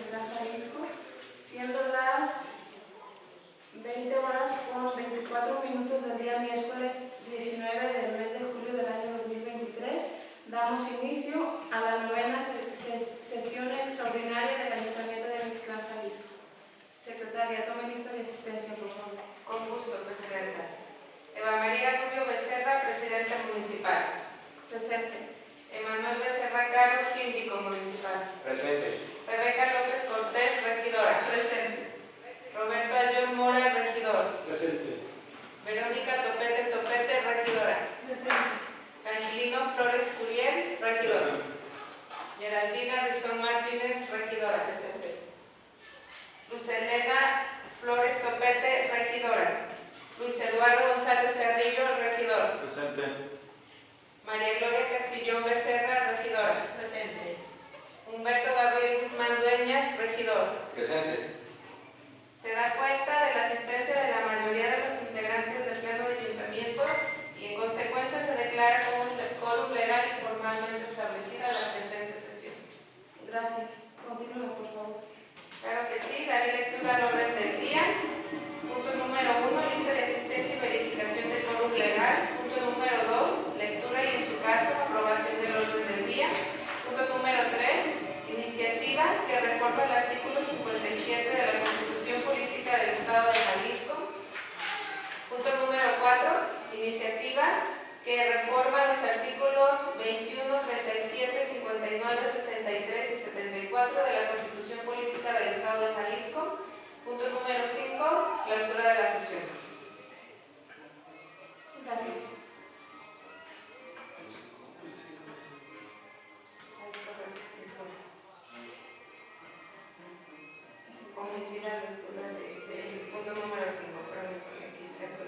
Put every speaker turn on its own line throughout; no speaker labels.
Mixtlán, Jalisco, siendo las 20 horas con 24 minutos del día miércoles 19 del mes de julio del año 2023. Damos inicio a la novena sesión extraordinaria del Ayuntamiento de Mixtlán, Jalisco. Secretaria, tome lista de asistencia, por favor.
Con gusto, Presidenta. Eva María Rubio Becerra, Presidenta Municipal.
Presente.
Emanuel Becerra Caro, Síndico Municipal.
Presente.
Rebeca López Cortés, Regidora.
Presente.
Roberto Ayón Mora, Regidor.
Presente.
Verónica Topete, Regidora.
Presente.
Angelino Flores Curiel, Regidor.
Presente.
Geraldina Rizón Martínez, Regidora. Presente. Luz Elena Flores Topete, Regidora. Luis Eduardo González Carrillo, Regidor.
Presente.
María Gloria Castillón Becerra, Regidora.
Presente.
Humberto Gabriel Guzmán Dueñas, Regidor.
Presente.
Se da cuenta de la asistencia de la mayoría de los integrantes del Pleno de Ayuntamiento y en consecuencia se declara como un quórum legal y formalmente establecida la presente sesión.
Gracias. Continúe, por favor.
Claro que sí, daré lectura al orden del día. Punto número 1, lista de asistencia y verificación del quórum legal. Punto número 2, lectura y en su caso aprobación del orden del día. Punto número 3, iniciativa que reforma el artículo 57 de la Constitución Política del Estado de Jalisco. Punto número 4, iniciativa que reforma los artículos 21, 37, 59, 63 y 74 de la Constitución Política del Estado de Jalisco. Punto número 5, clausura de la sesión.
Gracias.
Comencé la lectura del punto número 5, pero me puse aquí tengo.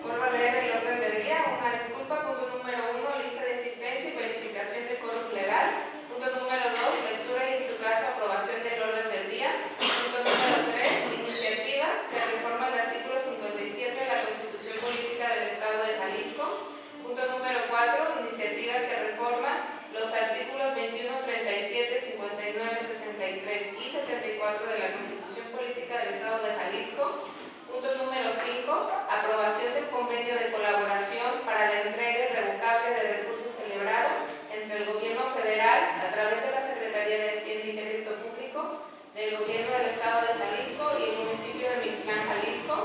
Vuelvo a leer el orden del día. Una disculpa. Punto número 1, lista de asistencia y verificación de quórum legal. Punto número 2, lectura y en su caso aprobación del orden del día. Punto número 3, iniciativa que reforma el artículo 57 de la Constitución Política del Estado de Jalisco. Punto número 4, iniciativa que reforma los artículos 21, 37, 59, 63 y 74 de la Constitución Política del Estado de Jalisco. Punto número 5, aprobación del convenio de colaboración para la entrega irrevocable de recursos celebrado entre el Gobierno Federal a través de la Secretaría de Hacienda y Crédito Público del Gobierno del Estado de Jalisco y el municipio de Mixtlán, Jalisco.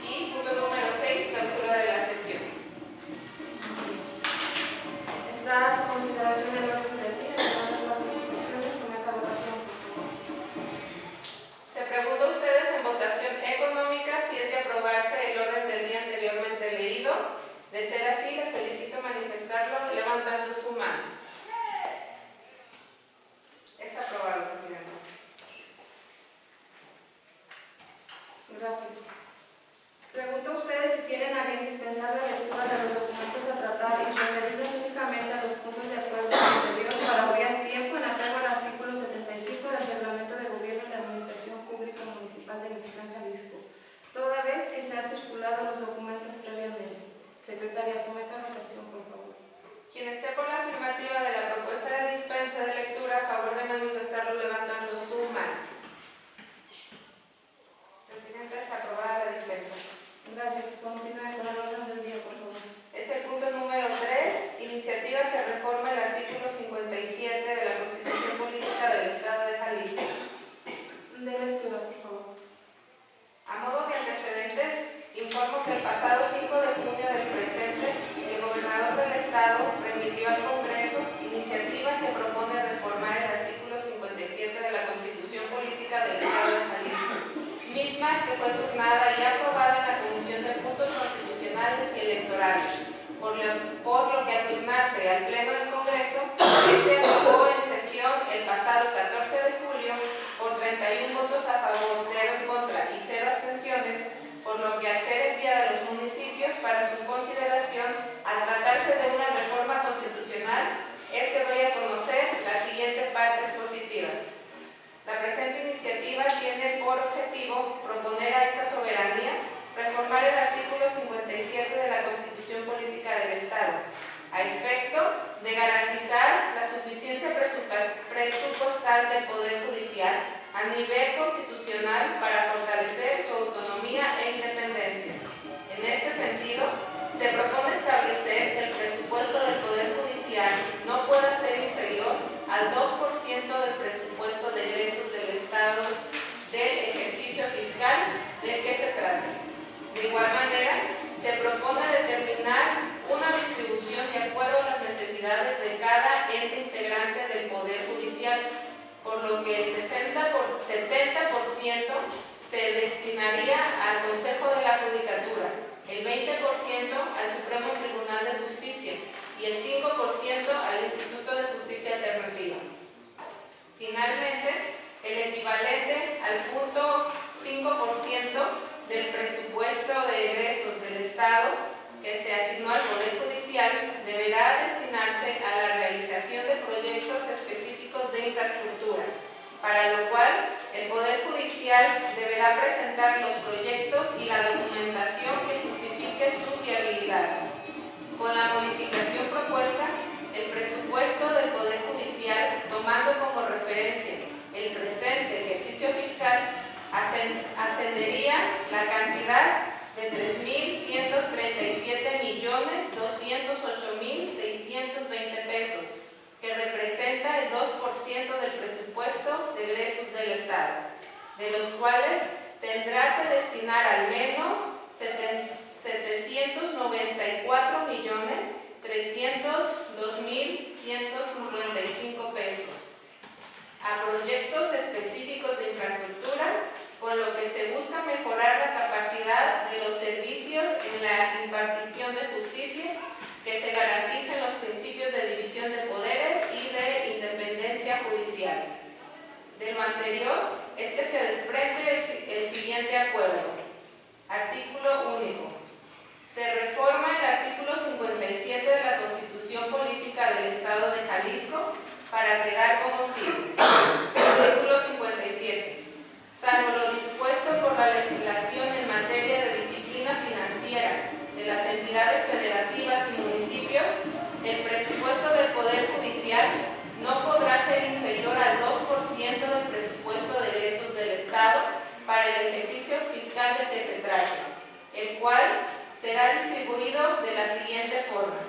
Y punto número 6, clausura de la sesión.
Está a su consideración el orden del día. No hay participaciones. Someta a votación, por favor.
Se pregunta a ustedes en votación económica si es de aprobarse el orden del día anteriormente leído. De ser así, les solicito manifestarlo levantando su mano. Es aprobado, Presidenta.
Gracias. Pregunto a ustedes si tienen a bien dispensar la lectura de los documentos a tratar y referirlos únicamente a los puntos de acuerdo anterior para obviar tiempo en apego al artículo 75 del Reglamento de Gobierno y la Administración Pública Municipal de Mixtlán, Jalisco, toda vez que se han circulado los documentos previamente. Secretaria, someta a votación, por favor.
Quien esté por la afirmativa de la propuesta de dispensa de lectura, a favor de manifestarlo levantando su mano. Presidenta, es aprobada la dispensa.
Gracias. Continúe con el orden del día, por favor.
Es el punto número 3, iniciativa que reforma el artículo 57 de la Constitución Política del Estado de Jalisco.
De lectura, por favor.
A modo de antecedentes, informo que el pasado 5 de junio del presente, el gobernador del Estado remitió al Congreso iniciativa que propone reformar el artículo 57 de la Constitución Política del Estado de Jalisco, misma que fue turnada y aprobada en la Comisión de Puntos Constitucionales y Electorales, por lo que al turnarse al Pleno del Congreso, este aprobó en sesión el pasado 14 de julio por 31 votos a favor, 0 en contra y 0 abstenciones, por lo que al ser enviada a los municipios para su consideración, al tratarse de una reforma constitucional, es que doy a conocer la siguiente parte expositiva. La presente iniciativa tiene por objetivo proponer a esta soberanía reformar el artículo 57 de la Constitución Política del Estado, a efecto de garantizar la suficiencia presupuestal del Poder Judicial a nivel constitucional para fortalecer su autonomía e independencia. En este sentido, se propone establecer que el presupuesto del Poder Judicial no pueda ser inferior al 2% del presupuesto de egresos del Estado del ejercicio fiscal del que se trata. De igual manera, se propone determinar una distribución de acuerdo a las necesidades de cada ente integrante del Poder Judicial, por lo que el 70% se destinaría al Consejo de la Judicatura, el 20% al Supremo Tribunal de Justicia y el 5% al Instituto de Justicia Alternativa. Finalmente, el equivalente al 0.5% del presupuesto de egresos del Estado que se asignó al Poder Judicial deberá destinarse a la realización de proyectos específicos de infraestructura, para lo cual el Poder Judicial deberá presentar los proyectos y la documentación que justifique su viabilidad. Con la modificación propuesta, el presupuesto del Poder Judicial, tomando como referencia el presente ejercicio fiscal, ascendería la cantidad de 3.137.208.620 pesos, que representa el 2% del presupuesto de egresos del Estado, de los cuales tendrá que destinar al menos 794.302.195 pesos a proyectos específicos de infraestructura, con lo que se busca mejorar la capacidad de los servicios en la impartición de justicia, que se garanticen los principios de división de poderes y de independencia judicial. De lo anterior es que se desprende el siguiente acuerdo. Artículo único. Se reforma el artículo 57 de la Constitución Política del Estado de Jalisco para quedar como sigue. Artículo 57. Salvo lo dispuesto por la legislación en materia de disciplina financiera de las entidades federativas y municipios, el presupuesto del Poder Judicial no podrá ser inferior al 2% del presupuesto de egresos del Estado para el ejercicio fiscal del que se trate, el cual será distribuido de la siguiente forma.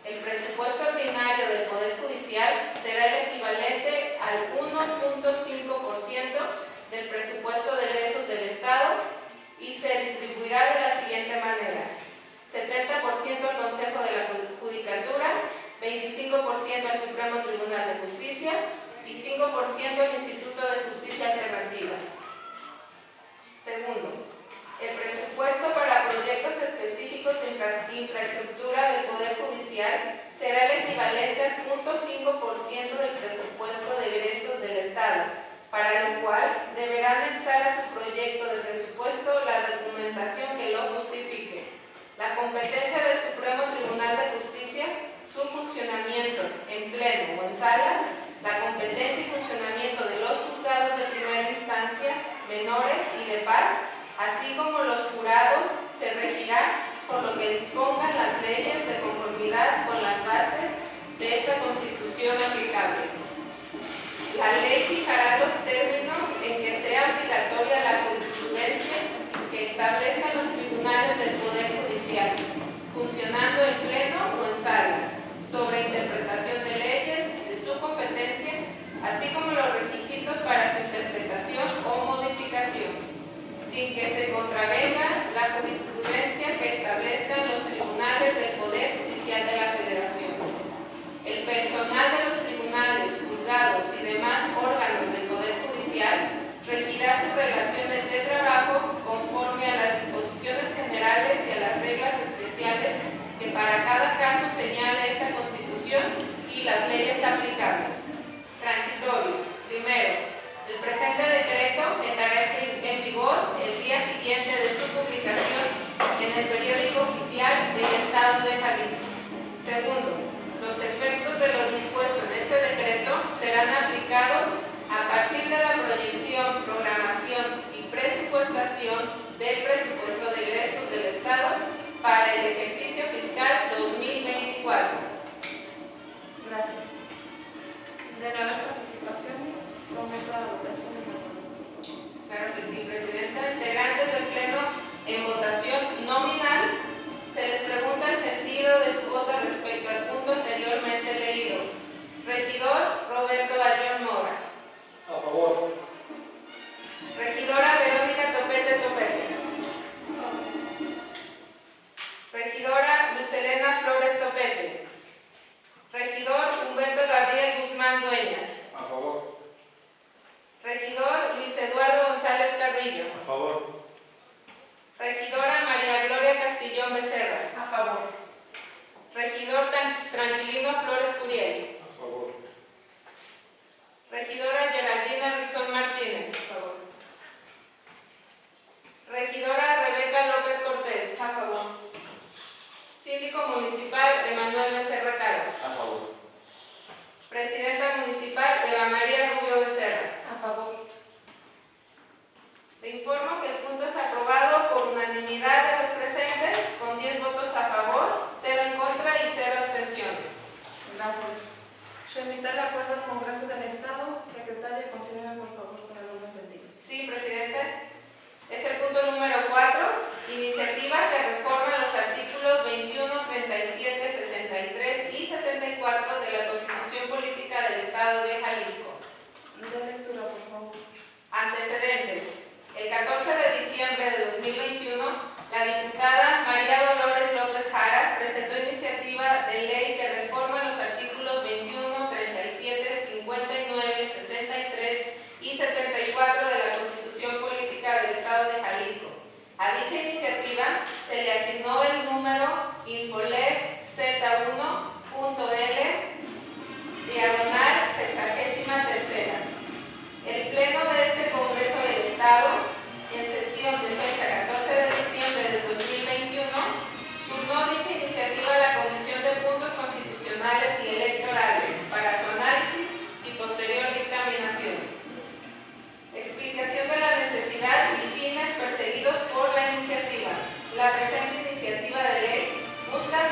El presupuesto ordinario del Poder Judicial será el equivalente al 1.5% del presupuesto de egresos del Estado y se distribuirá de la siguiente manera: 70% al Consejo de la Judicatura, 25% al Supremo Tribunal de Justicia y 5% al Instituto de Justicia Alternativa. Segundo, el presupuesto para proyectos específicos de infraestructura del Poder Judicial será el equivalente al 0.5% del presupuesto de egresos del Estado, para lo cual deberá anexar a su proyecto de presupuesto la documentación que lo justifique. La competencia del Supremo Tribunal de Justicia, su funcionamiento en pleno o en salas, la competencia y funcionamiento de los juzgados de primera instancia, menores y de paz, así como los jurados, se regirá por lo que dispongan las leyes de conformidad con las bases de esta Constitución aplicable. La ley fijará los términos en que sea obligatoria la jurisprudencia que establezcan los tribunales del Poder Judicial, funcionando en pleno o en salas, sobre interpretación de leyes de su competencia, así como los requisitos para su interpretación o modificación, sin que se contravenga la jurisprudencia que establezcan los tribunales del Poder Judicial de la Federación. El personal de los tribunales, juzgados y demás órganos del Poder Judicial regirá sus relaciones de trabajo conforme a las disposiciones generales y a las reglas especiales que para cada caso señale esta Constitución y las leyes aplicables. Transitorios. Primero, el presente decreto entrará en vigor el día siguiente de su publicación en el periódico oficial del Estado de Jalisco. Segundo, los efectos de lo dispuesto en este decreto serán aplicados a partir de la proyección del presupuesto de egresos del Estado para el ejercicio fiscal 2024.
Gracias. De no haber participaciones, someto a la votación de la
Claro que sí, Presidenta. Integrantes del Pleno en votación nominal, se les pregunta el sentido de su voto respecto al punto anteriormente leído. Regidor Roberto Bayón Mora.
A favor.
Regidora Verónica Topete Topete. Regidora Lucelena Flores Topete. Regidor Humberto Gabriel Guzmán Dueñas.
A favor.
Regidor Luis Eduardo González Carrillo.
A favor.
Regidora María Gloria Castillón Becerra.
A favor.
Regidor Tranquilino Flores Curiel.
A favor.
Regidora Geraldina Rizón Martínez.
A favor.
Regidora Rebeca López Cortés.
A favor.
Síndico Municipal Emanuel Becerra Caro.
A favor.
Presidenta Municipal Eva María Rubio Becerra.
A favor.
Le informo que el punto es aprobado por unanimidad de los presentes, con 10 votos a favor, 0 en contra y 0 abstenciones.
Gracias. Remitir el acuerdo al Congreso del Estado. Secretaria, continúe por favor con el orden del día.
Sí, Presidente. Es el punto número 4, iniciativa que reforma los artículos 21, 37, 63 y 74 de la Constitución Política del Estado de Jalisco.
De lectura, por favor.
Antecedentes. El 14 de diciembre de 2021, la diputada María Dolores López Jara presentó iniciativa de ley que reforma los artículos 21, 37, 59, 63 y 74 de la Constitución Política del Estado de Jalisco. A dicha iniciativa se le asignó el número Infoleg Z1.L diagonal 63. El Pleno de este Congreso del Estado, en sesión de fecha 14 de diciembre de 2021, turnó dicha iniciativa a la Comisión de Puntos Constitucionales y Electorales para su análisis y posterior dictaminación. Explicación de la necesidad y fines perseguidos por la iniciativa. La presente iniciativa de ley busca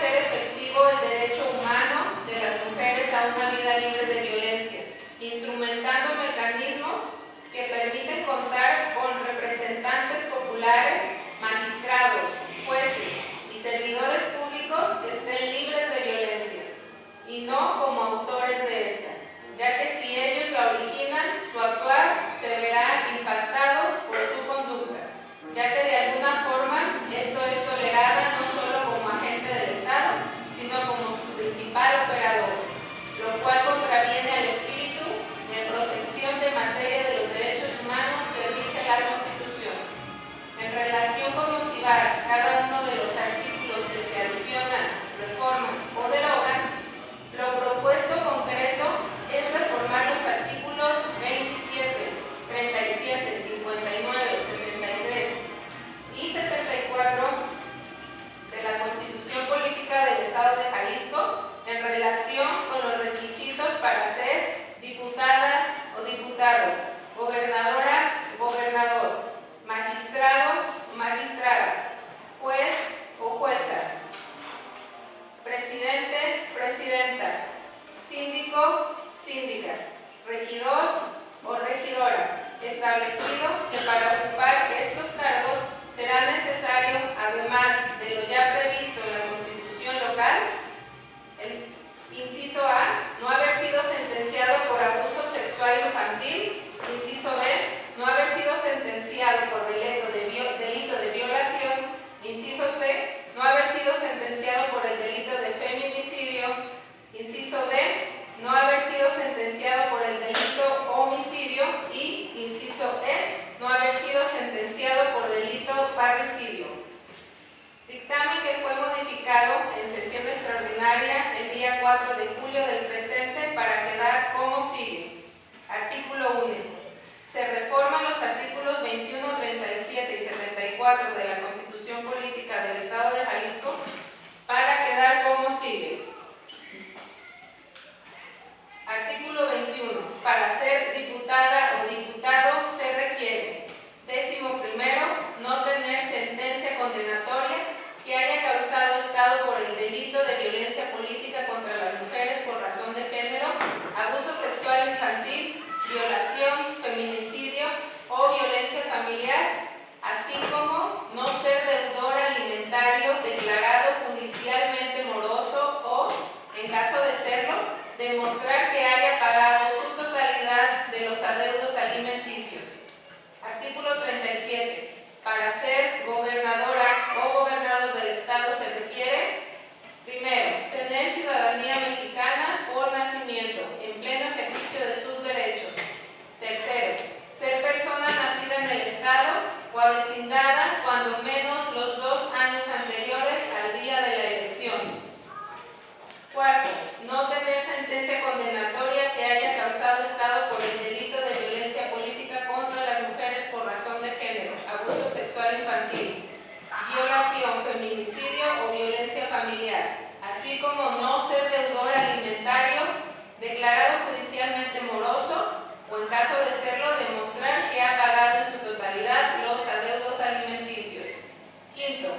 el delito de violencia política contra las mujeres por razón de género, abuso sexual infantil, violación, feminicidio o violencia familiar, así como no ser deudor alimentario declarado judicialmente moroso o, en caso de serlo, demostrar que haya pagado su totalidad de los adeudos alimenticios. Artículo 37. Para ser gobernadora o gobernador del Estado se requiere: primero, tener ciudadanía mexicana por nacimiento, en pleno ejercicio de sus derechos. Tercero, ser persona nacida en el Estado o avecindada cuando menos los 2 años anteriores al día de la elección. Cuarto, no tener sentencia condenatoria que haya causado Estado por el delito de violencia política contra las mujeres por razón de género, abuso sexual infantil, violación, feminicidio o violencia familiar, así como no ser deudor alimentario declarado judicialmente moroso o, en caso de serlo, demostrar que ha pagado en su totalidad los adeudos alimenticios. Quinto,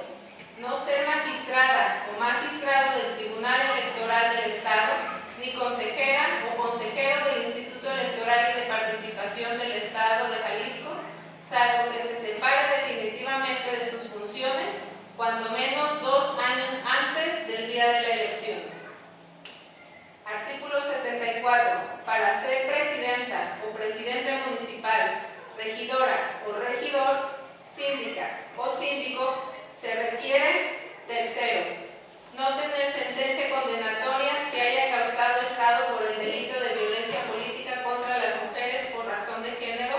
no ser magistrada o magistrado del Tribunal Electoral del Estado, ni consejera o consejero del Instituto Electoral y de Participación del Estado de Jalisco, salvo que se separe definitivamente de sus funciones, cuando menos 2 años antes del día de la elección. Artículo 74. Para ser presidenta o presidente municipal, regidora o regidor, síndica o síndico, se requiere: tercero, no tener sentencia condenatoria que haya causado Estado por el delito de violencia política contra las mujeres por razón de género,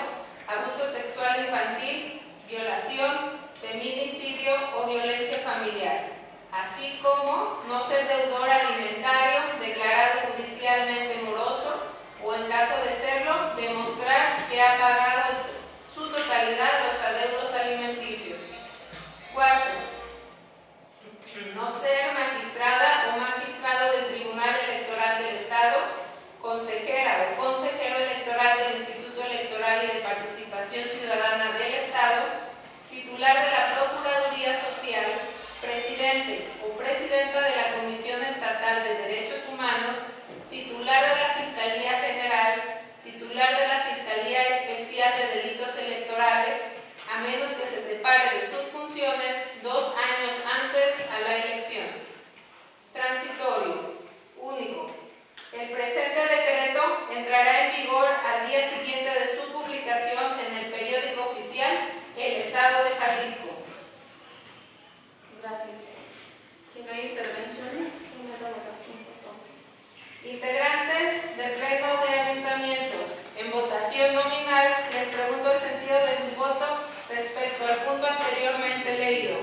abuso sexual infantil, violación, feminicidio o violencia familiar, así como no ser deudor alimentario declarado judicialmente moroso o, en caso de serlo, demostrar que ha pagado en su totalidad los adeudos alimenticios. Cuarto, no ser magistrada o magistrado del Tribunal Electoral del Estado, consejera o consejero electoral del Instituto Electoral y de Participación Ciudadana del Estado, titular de la Procuraduría Social, presidente o presidenta de la Comisión Estatal de Derechos Humanos, titular de la Fiscalía General, titular de la Fiscalía Especial de Delitos Electorales, a menos que se separe de sus funciones 2 años antes a la elección. Transitorio. Único. El presente decreto entrará en vigor al día siguiente de su publicación en el periódico oficial El Estado de Jalisco.
Gracias. Si no hay intervenciones, se la votación, por favor.
Integrantes del Pleno de Ayuntamiento, en votación nominal, les pregunto el sentido de su voto respecto al punto anteriormente leído.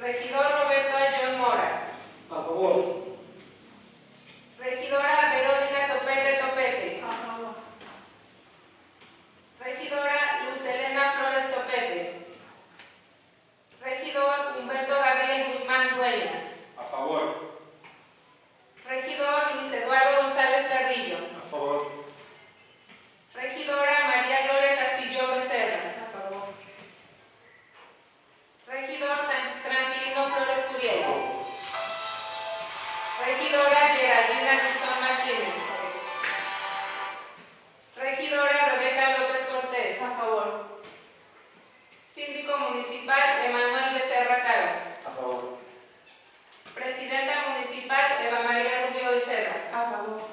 Regidor Roberto Ayllón Mora.
A favor.
Regidora Verónica Topete Topete.
A favor.
Regidora Luz Helena Flores Topete. Regidor Humberto Gabriel Guzmán Dueñas.
A favor.
Regidor Luis Eduardo González Carrillo.
A favor.
Regidora María Gloria Castillón Becerra.
A favor.
Regidor Tranquilino Flores Curiel. Regidora Geraldina Rizón Martínez. Regidora Rebeca López Cortés.
A favor.
Síndico Municipal Emanuel Becerra Caro.
A favor.
Presidenta Municipal Eva María Rubio Becerra.
A favor.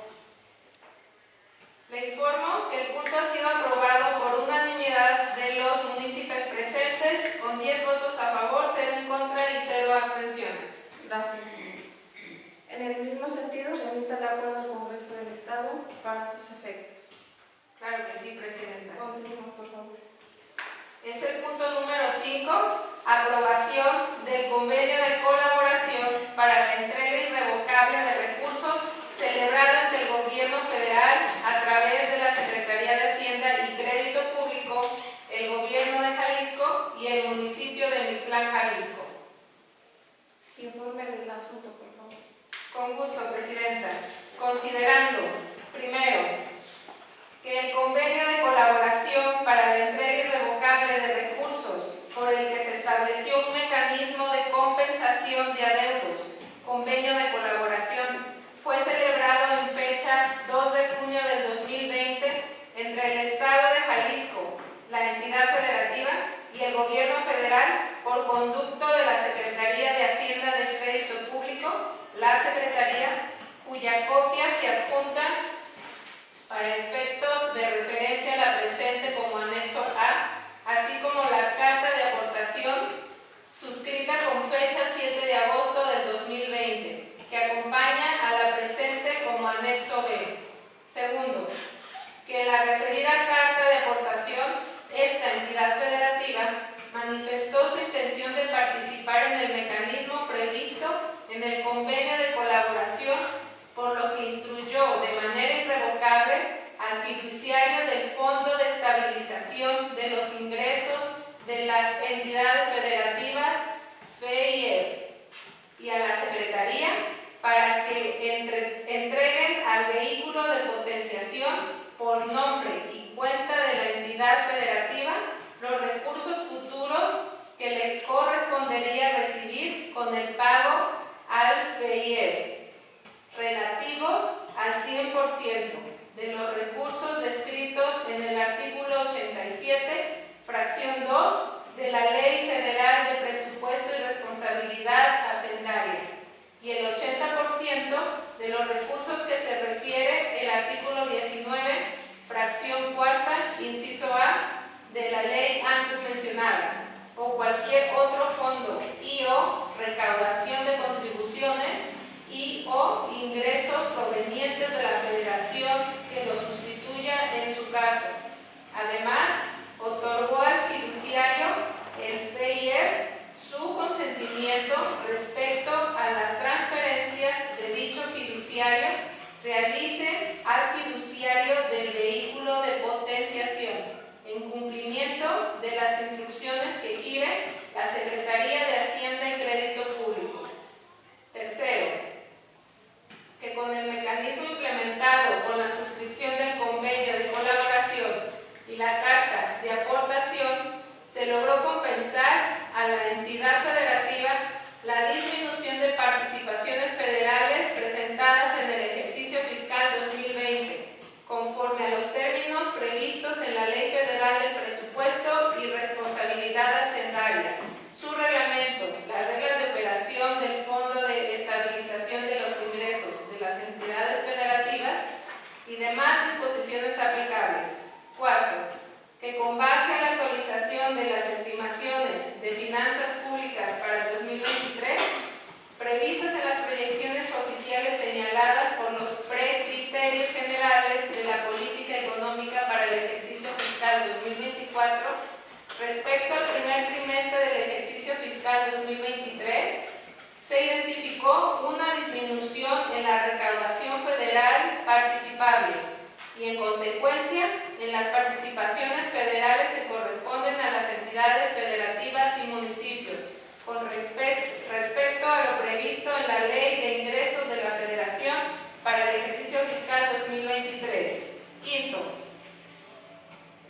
Le informo que el punto ha sido aprobado por unanimidad de los municipios presentes, con 10 votos a favor, 0 en contra y 0 abstenciones.
Gracias. En el mismo sentido, remita el acuerdo al Congreso del Estado para sus efectos.
Claro que sí, Presidenta.
Continúa, por favor.
Es el punto número 5, aprobación del convenio de colaboración para la entrega irrevocable de recursos celebrado ante el Gobierno Federal a través de la Secretaría de Hacienda y Crédito Público, el Gobierno de Jalisco y el municipio de Mixtlán, Jalisco.
Informe del asunto, por favor.
Con gusto, Presidenta. Considerando, primero, que el convenio de colaboración para la entrega irrevocable de recursos por el que se estableció un mecanismo de compensación de adeudos con Segundo, que la referida carta de aportación, esta entidad federativa manifestó su intención de participar en el mecanismo previsto en el convenio de colaboración, por lo que instruyó de manera irrevocable al fiduciario del Fondo de Estabilización de los Ingresos de las Entidades Federativas, FEIEF, y a la Secretaría para que entreguen al vehículo de potenciación por nombre y cuenta de la entidad federativa los recursos futuros que le correspondería recibir con el pago al FEIEF, relativos al 100% de los recursos descritos en el artículo 87, fracción 2 de la Ley Federal de Presupuesto y Responsabilidad Hacendaria, y el 80% de los recursos que se refiere el artículo 19, fracción cuarta, inciso A, de la ley antes mencionada, o cualquier otro fondo y o recaudación de contribuciones y o ingresos provenientes de la Federación que lo sustituya en su caso. Además, otorgó al fiduciario, el FEIEF, su consentimiento respecto a las transferencias de dicho fiduciario realice al fiduciario del vehículo de potenciación, en cumplimiento de las instrucciones que gire la Secretaría de Hacienda y Crédito Público. Tercero, que con el mecanismo implementado con la suscripción del convenio de colaboración y la carta de aportación, se logró compensar a la entidad federativa la disminución de participaciones federales presentadas en el ejercicio fiscal 2020, conforme a los términos previstos en la Ley Federal del Presupuesto y Responsabilidad Hacendaria, su reglamento, las reglas de operación del Fondo de Estabilización de los Ingresos de las entidades federativas y demás disposiciones aplicables. Cuarto, que con base a la actualización de las estimaciones de finanzas públicas para el 2023, previstas en las proyecciones oficiales señaladas por los precriterios generales de la política económica para el ejercicio fiscal 2024, respecto al primer trimestre del ejercicio fiscal 2023, se identificó una disminución en la recaudación federal participable y, en consecuencia, en las participaciones federales que corresponden a las entidades federativas y municipios, con respecto a lo previsto en la Ley de Ingresos de la Federación para el ejercicio fiscal 2023. Quinto,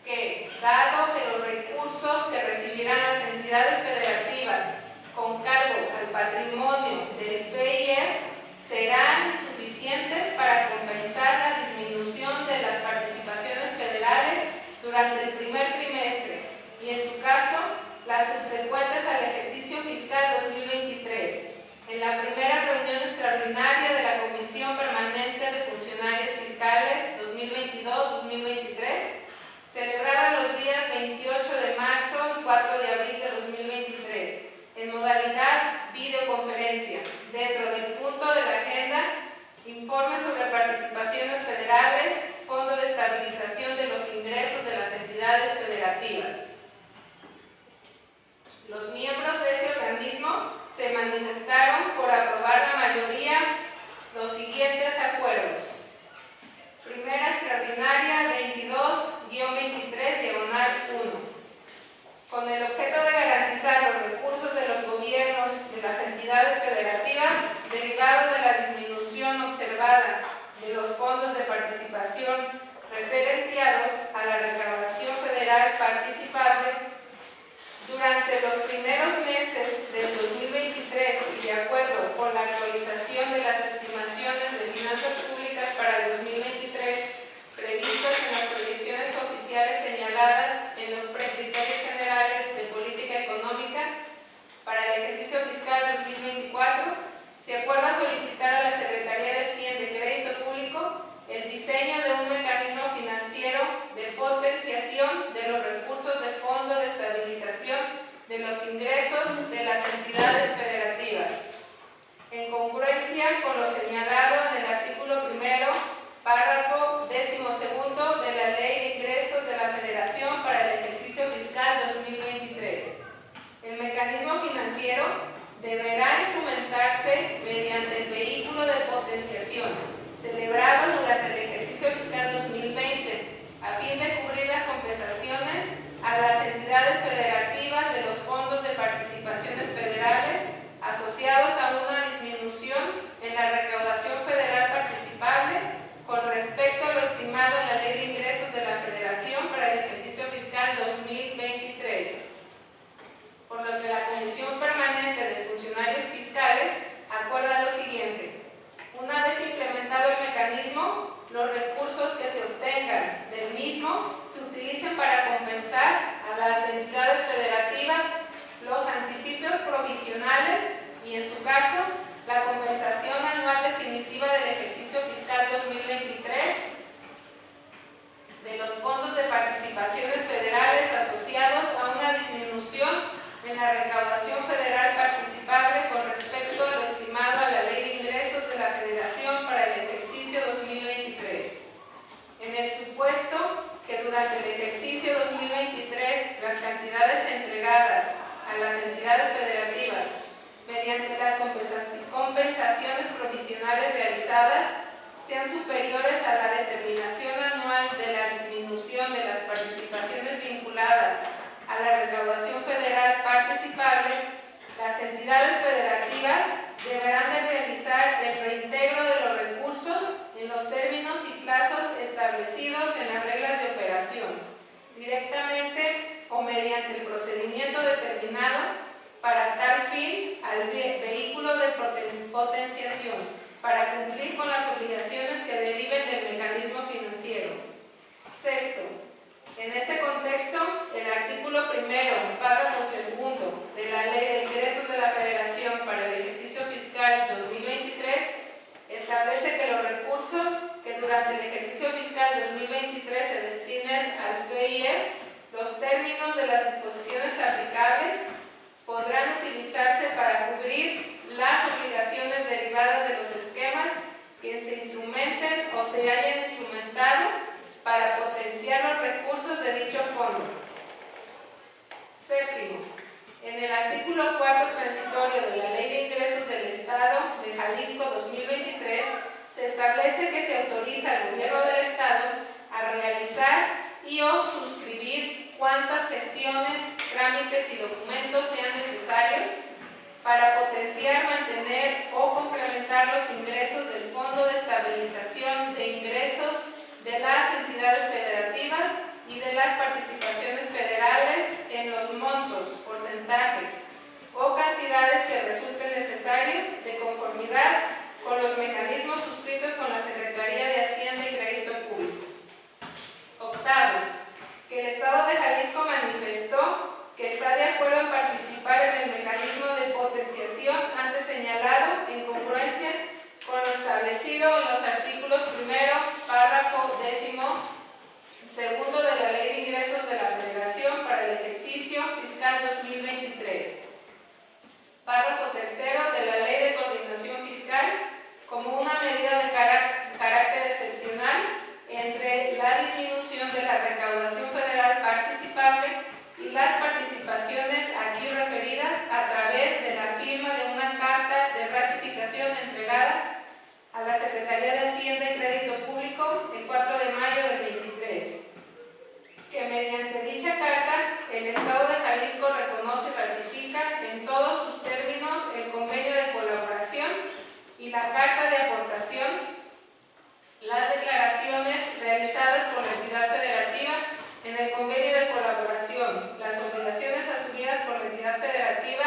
que, dado que los recursos que recibirán las entidades federativas con cargo al patrimonio del FEIEF serán insuficientes para compensar la disminución de las participaciones federales durante el primer trimestre y, en su caso, las subsecuentes al ejercicio fiscal 2023. En la primera reunión extraordinaria de la Comisión Permanente de Funcionarios Fiscales 2022-2023, celebrada los días 28 de marzo y 4 de abril de 2023, en modalidad videoconferencia, dentro del punto de la agenda, informe sobre participaciones federales, Fondo de Estabilización de los Ingresos de las Entidades Federativas. Los miembros de ese organismo se manifestaron por aprobar la mayoría los siguientes acuerdos. Primera extraordinaria 22-23/1. Con el objeto de garantizar los recursos de los gobiernos de las entidades federativas derivados de la disminución observada de los fondos de participación referenciados a la recaudación federal participable durante los primeros meses del 2023 y de acuerdo con la actualización de las estimaciones de finanzas públicas para el 2023 previstas en las proyecciones oficiales señaladas en los precriterios generales de política económica para el ejercicio fiscal 2024, se acuerda solicitar a la Secretaría de Hacienda y Crédito Público el diseño de un mecanismo financiero de potenciación de los recursos del Fondo de Estabilización de los Ingresos de las entidades federativas, en congruencia con lo señalado en el artículo primero, párrafo 11 autorizadas sean superiores a la determinación anual de la disminución de las participaciones vinculadas a la recaudación federal participable, las entidades federativas deberán de realizar el reintegro de los recursos en los términos y plazos establecidos en las reglas de operación, directamente o mediante el procedimiento determinado para tal fin al vehículo de potenciación, para cumplir con las obligaciones que deriven del mecanismo financiero. Sexto, en este contexto, el artículo 1º, párrafo 2 de la Ley de Ingresos de la Federación para el ejercicio fiscal 2023 establece que los recursos que durante el ejercicio fiscal 2023 se destinen al FEIE, los términos de las disposiciones aplicables podrán utilizarse para cubrir las obligaciones derivadas de los esquemas que se instrumenten o se hayan instrumentado para potenciar los recursos de dicho fondo. Séptimo, en el artículo 4 transitorio de la Ley de Ingresos del Estado de Jalisco 2023 se establece que se autoriza al Gobierno del Estado a realizar y o suscribir cuantas gestiones, trámites y documentos sean necesarios para potenciar, mantener o complementar los ingresos del Fondo de Estabilización de Ingresos de las entidades federativas y de las participaciones federales en los montos, porcentajes o cantidades que resulten necesarios de conformidad con los mecanismos suscritos con la Secretaría de Hacienda y Crédito Público. Octavo, que el Estado de Jalisco manifestó que está de acuerdo en participar en el mecanismo de potenciación antes señalado en congruencia con lo establecido en los artículos 1º, párrafo 12 de la Ley de Ingresos de la Federación para el ejercicio fiscal 2023, párrafo 3 de la Ley de Coordinación Fiscal, como una medida de carácter excepcional entre la disminución de la recaudación federal participable y las participaciones aquí referidas a través de la firma de una carta de ratificación entregada a la Secretaría de Hacienda y Crédito Público el 4 de mayo del 23, que mediante dicha carta el Estado de Jalisco reconoce y ratifica en todos sus términos el convenio de colaboración y la carta de aportación, las declaraciones realizadas por la entidad federativa en el convenio de colaboración, las obligaciones asumidas por la entidad federativa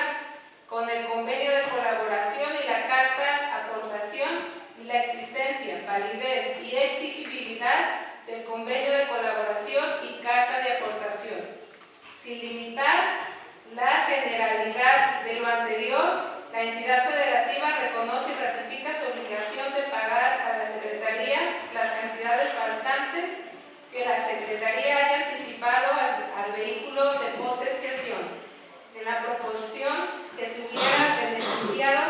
con el convenio de colaboración y la carta aportación y la existencia, validez y exigibilidad del convenio de colaboración y carta de aportación, sin limitar la generalidad de lo anterior. La entidad federativa reconoce y ratifica su obligación de pagar a la Secretaría las cantidades faltantes que la Secretaría haya anticipado al vehículo de potenciación, en la proporción que se hubiera beneficiado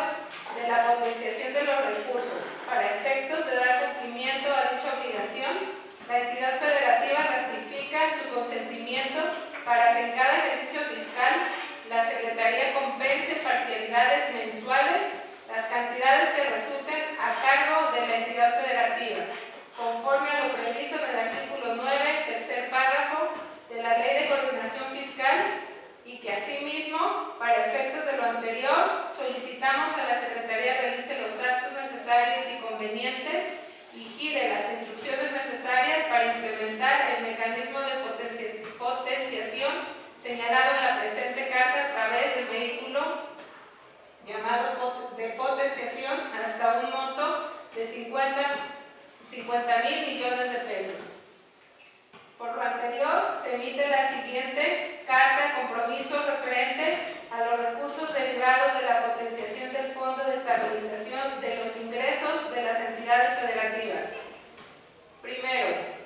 de la potenciación de los recursos. Para efectos de dar cumplimiento a dicha obligación, la entidad federativa ratifica su consentimiento para que en cada ejercicio fiscal la Secretaría compense parcialidades mensuales las cantidades que resulten a cargo de la entidad federativa, conforme a lo previsto en el artículo 9, tercer párrafo de la Ley de Coordinación Fiscal, y que asimismo, para efectos de lo anterior, solicitamos a la Secretaría realice los actos necesarios y convenientes y gire las instrucciones necesarias para implementar el mecanismo de potenciación señalado en la presente carta a través del vehículo llamado de potenciación hasta un monto de 50,000 millones de pesos. Por lo anterior, se emite la siguiente carta de compromiso referente a los recursos derivados de la potenciación del Fondo de Estabilización de los Ingresos de las entidades federativas. Primero,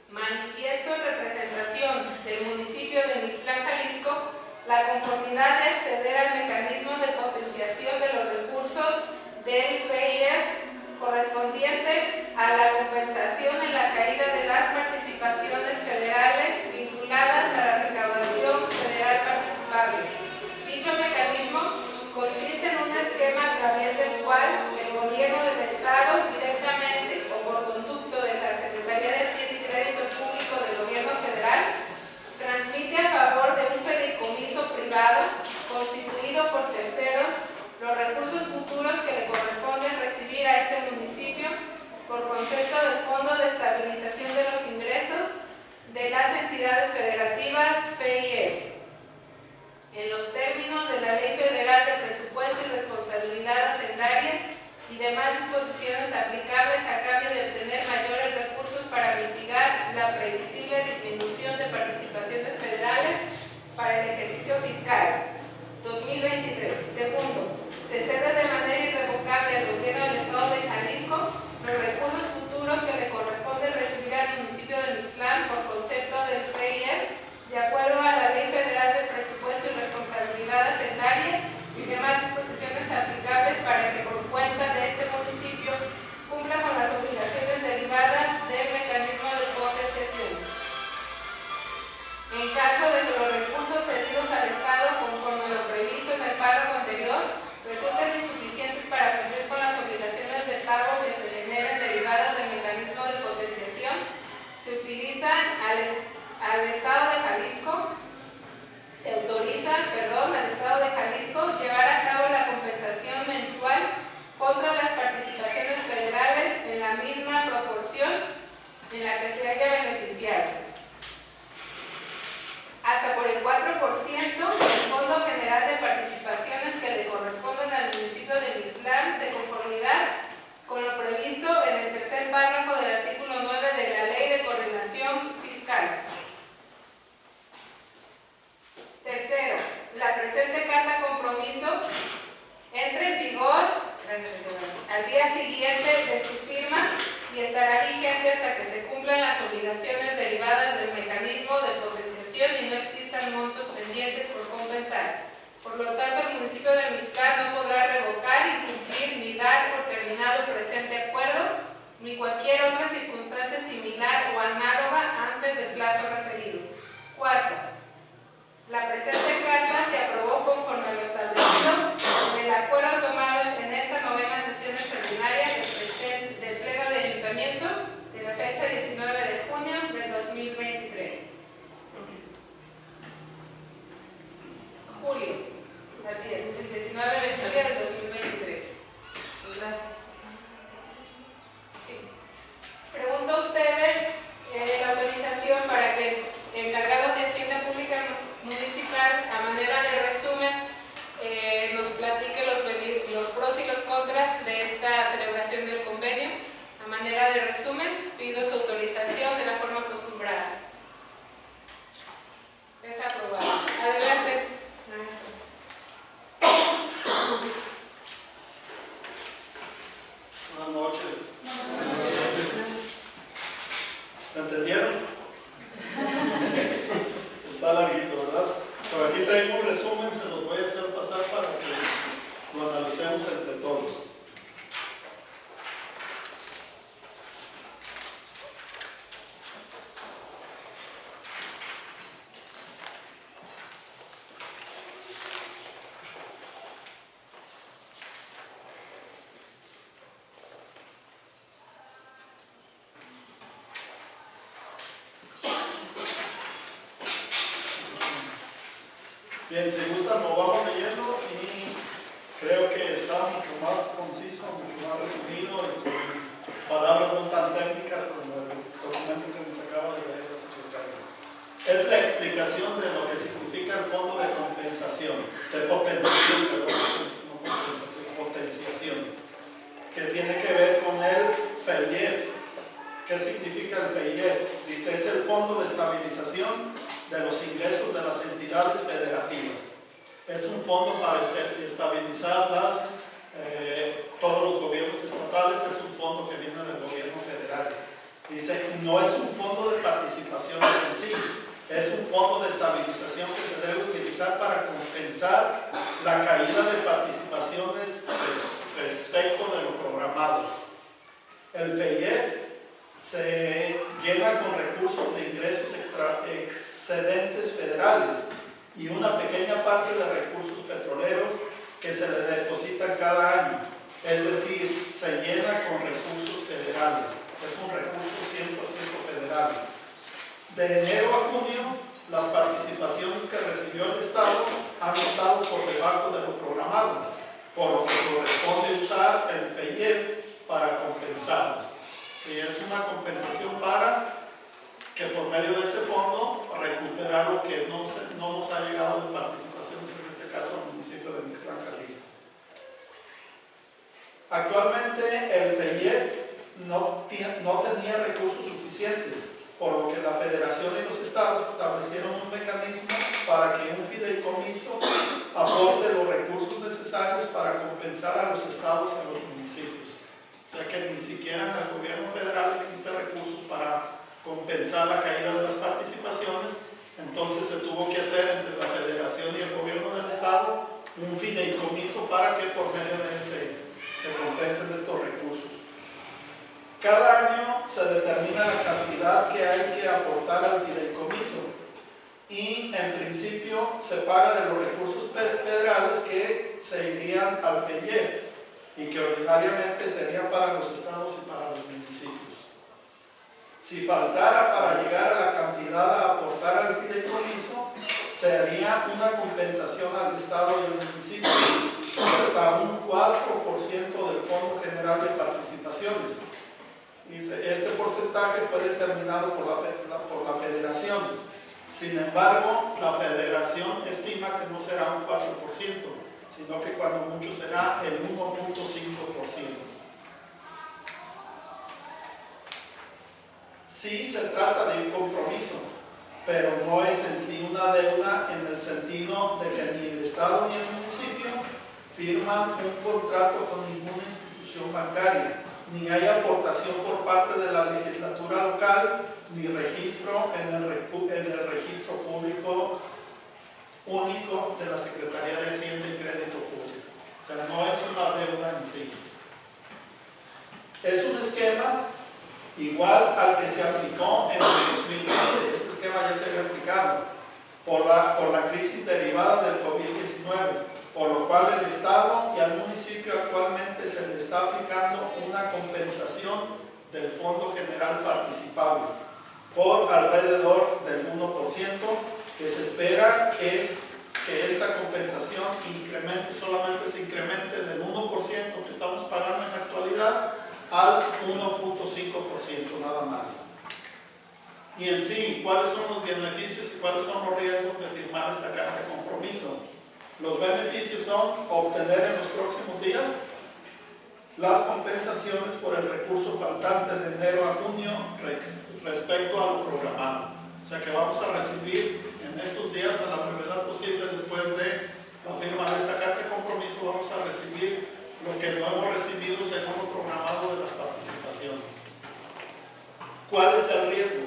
manifiesto en representación del municipio de Mixtlán, Jalisco, la conformidad de acceder al mecanismo de potenciación de los recursos del FEIEF correspondiente a la compensación en la caída de las participaciones federales vinculadas a la recaudación federal participable. Dicho mecanismo consiste en un esquema a través del y demás disposiciones aplicables a cambio de obtener mayores recursos para mitigar la previsible disminución de participaciones federales para el ejercicio fiscal 2023. Segundo, se cede de manera irrevocable al gobierno del Estado de Jalisco los recursos futuros que le corresponde recibir al municipio de Mixtlán por concepto del FEIER, de acuerdo a la Ley Federal del Presupuesto y Responsabilidad Hacendarias y demás disposiciones aplicables para que por cuenta de este municipio cumpla con las obligaciones derivadas del mecanismo de potenciación. En caso de que los recursos cedidos al Estado, conforme lo previsto en el párrafo anterior, resulten insuficientes para cumplir con las obligaciones de pago que se generen derivadas del mecanismo de potenciación, se utilizan al Estado de Jalisco, se autoriza, al Estado de Jalisco llevar a cabo la compensación mensual contra las participaciones federales en la misma proporción en la que se haya beneficiado, hasta por el 4% del Fondo General de Participaciones que le corresponden al municipio de Mixtlán, de conformidad con lo previsto en el tercer párrafo del artículo 9 de la Ley de Coordinación Fiscal. Tercero, la presente carta compromiso entra en vigor al día siguiente de su firma y estará vigente hasta que se cumplan las obligaciones derivadas del mecanismo de potenciación y no existan montos pendientes por compensar. Por lo tanto, el municipio de Mixtlán no podrá revocar, incumplir ni dar por terminado el presente acuerdo ni cualquier otra circunstancia similar o análoga antes del plazo referido. Cuarto, la presente carta se aprobó conforme a lo establecido en el acuerdo tomado en esta novena sesión extraordinaria del Pleno de Ayuntamiento de la fecha 19 de junio del 2023. Julio, así es, el 19 de julio del 2023. Gracias. Sí. Pregunto a ustedes la autorización para que el encargado de Hacienda Pública Municipal, a manera de resumen, nos platique los pros y los contras de esta celebración del convenio. A manera de resumen, pido su autorización de la forma acostumbrada. Es aprobado. Adelante, maestro.
Buenas noches. ¿Me entendieron? Está larguito, ¿verdad? Por aquí traigo un resumen, se los voy a hacer pasar para que lo analicemos entre todos. Bien, si gustan lo vamos leyendo y creo que está mucho más conciso, mucho más resumido y con palabras no tan técnicas como el documento que nos acaba de leer la secretaria. Es la explicación de lo que significa el fondo de compensación, de potenciación, perdón, no compensación, potenciación, que tiene que ver con el FEIEF. ¿Qué significa el FEIEF? Dice, es el Fondo de Estabilización de los Ingresos de las Entidades Federativas. Es un fondo para estabilizar todos los gobiernos estatales, es un fondo que viene del gobierno federal. Dice, no es un fondo de participación en sí, es un fondo de estabilización que se debe utilizar para compensar la caída de participaciones respecto de lo programado. El FEIEF se llena con recursos de ingresos excedentes federales y una pequeña parte de recursos petroleros que se le depositan cada año. Es decir, se llena con recursos federales. Es un recurso 100% federal. De enero a junio, las participaciones que recibió el Estado han estado por debajo de lo programado, por lo que corresponde usar el FEIEF para compensarlos. Y es una compensación para que por medio de ese fondo recuperar lo que no nos ha llegado de participaciones, en este caso al municipio de Mixtlán, Jalisco. Actualmente el FEIEF no tenía recursos suficientes, por lo que la Federación y los estados establecieron un mecanismo para que un fideicomiso aporte los recursos necesarios para compensar a los estados y a los municipios. O sea que ni siquiera en el gobierno federal existen recursos para compensar la caída de las participaciones. Entonces se tuvo que hacer entre la Federación y el gobierno del estado un fideicomiso para que por medio de él se compensen estos recursos. Cada año se determina la cantidad que hay que aportar al fideicomiso y en principio se paga de los recursos federales que se irían al FEIEF y que ordinariamente serían para los estados y para los municipios. Si faltara para llegar a la cantidad a aportar al fideicomiso, se haría una compensación al estado y al municipio hasta un 4% del Fondo General de Participaciones. Dice, este porcentaje fue determinado por la Federación. Sin embargo, la Federación estima que no será un 4%, sino que cuando mucho será el 1.5%. Sí se trata de un compromiso, pero no es en sí una deuda en el sentido de que ni el Estado ni el municipio firman un contrato con ninguna institución bancaria, ni hay aportación por parte de la legislatura local, ni registro en el registro público único de la Secretaría de Hacienda y Crédito Público. O sea, no es una deuda en sí. Es un esquema igual al que se aplicó en el 2020. Este esquema ya se había aplicado por la crisis derivada del COVID-19, por lo cual el Estado y al municipio actualmente se le está aplicando una compensación del Fondo General Participable por alrededor del 1%, que se espera es que esta compensación solamente se incremente del 1% que estamos pagando en la actualidad al 1.5% nada más. Y en sí, ¿cuáles son los beneficios y cuáles son los riesgos de firmar esta carta de compromiso? Los beneficios son obtener en los próximos días las compensaciones por el recurso faltante de enero a junio respecto a lo programado. O sea que vamos a recibir en estos días, a la brevedad posible después de la firma de esta carta de compromiso, vamos a recibir lo que no hemos recibido según lo programado de las participaciones. ¿Cuál es el riesgo?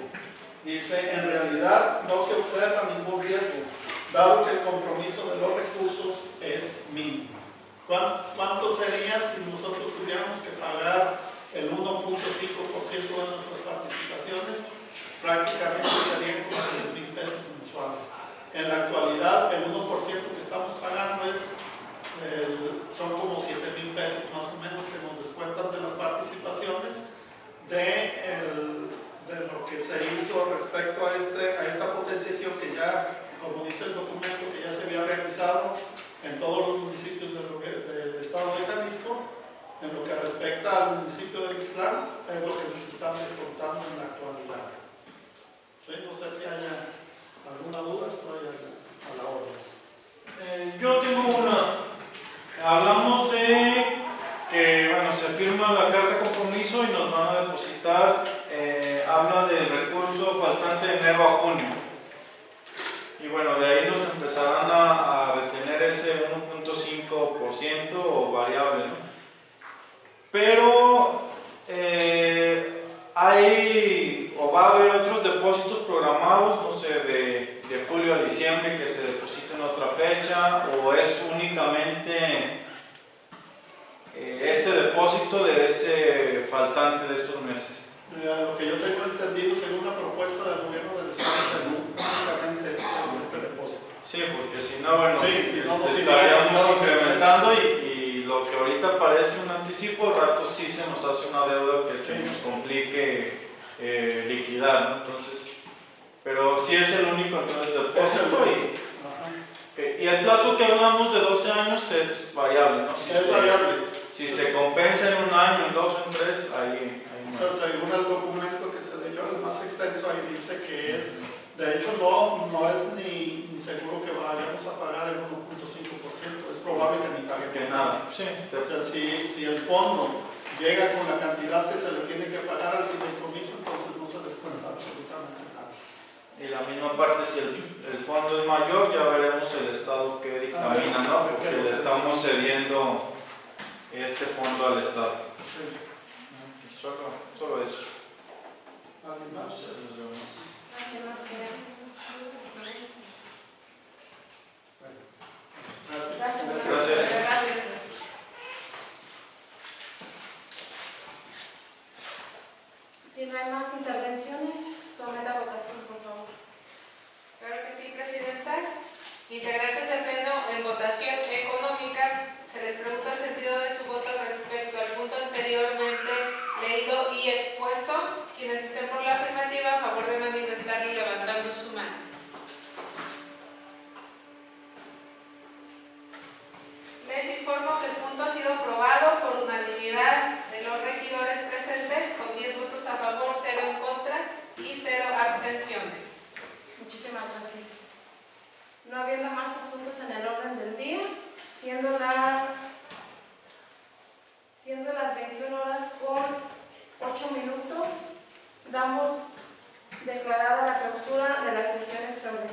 Dice, en realidad no se observa ningún riesgo, dado que el compromiso de los recursos es mínimo. ¿Cuánto sería si nosotros tuviéramos que pagar el 1.5% de nuestras participaciones? Prácticamente serían como 10,000 pesos mensuales. En la actualidad, el 1% que estamos pagando son como 7,000 pesos más o menos que nos descuentan de las participaciones de lo que se hizo respecto a esta potenciación que ya, como dice el documento, que ya se había realizado en todos los municipios del estado de Jalisco. En lo que respecta al municipio de Ixtlán, es lo que nos están descontando en la actualidad. ¿Sí? No sé si haya alguna duda, estoy a la orden.
Yo tengo una. Hablamos de que, bueno, se firma la carta de compromiso y nos van a depositar, habla del recurso faltante de enero a junio. Y bueno, de ahí nos empezarán a retener ese 1.5% o variable, ¿no? Pero hay o va a haber otros depósitos programados, no sé, de julio a diciembre que se depositen en otra fecha, o es únicamente este depósito de ese faltante de estos meses.
Lo que yo tengo entendido, según la propuesta del gobierno del estado, es únicamente este depósito.
Sí, porque si no, bueno,
sí,
estaríamos incrementando y lo que ahorita parece un anticipo, al rato sí se nos hace una deuda que se nos complique liquidar, ¿no? Entonces, pero sí es el único entonces depósito y el plazo que hablamos de 12 años es variable, ¿no?
Es variable.
Si se compensa en un año, en 2, en 3, ahí
no. O sea, según el documento que se leyó, el más extenso, ahí dice que es, de hecho no es ni seguro que vayamos a pagar el 1.5%, es probable que ni pague
que nada. sí,
O sea, si el fondo llega con la cantidad que se le tiene que pagar al fideicomiso, entonces no se descuenta absolutamente nada.
y la misma parte, si el fondo es mayor, ya veremos el Estado que dictamina, ¿no? Porque le estamos cediendo este fondo al Estado.
Sí.
Solo eso.
¿Alguien más?
¿Alguien más quiere?
Gracias.
Gracias.
Gracias.
Si no hay más intervenciones, someta a votación, por favor.
Claro que sí, Presidenta. Integrantes del Pleno en votación económica, se les pregunta el sentido de su voto respecto al punto anteriormente leído y expuesto. Quienes estén por la afirmativa, a favor de manifestarlo levantando su mano. Les informo que el punto ha sido aprobado por unanimidad de los regidores presentes, con 10 votos a favor, 0 en contra y 0 abstenciones.
Muchísimas gracias. No habiendo más asuntos en el orden del día, siendo las 21 horas con 8 minutos, damos declarada la clausura de la sesión extraordinaria.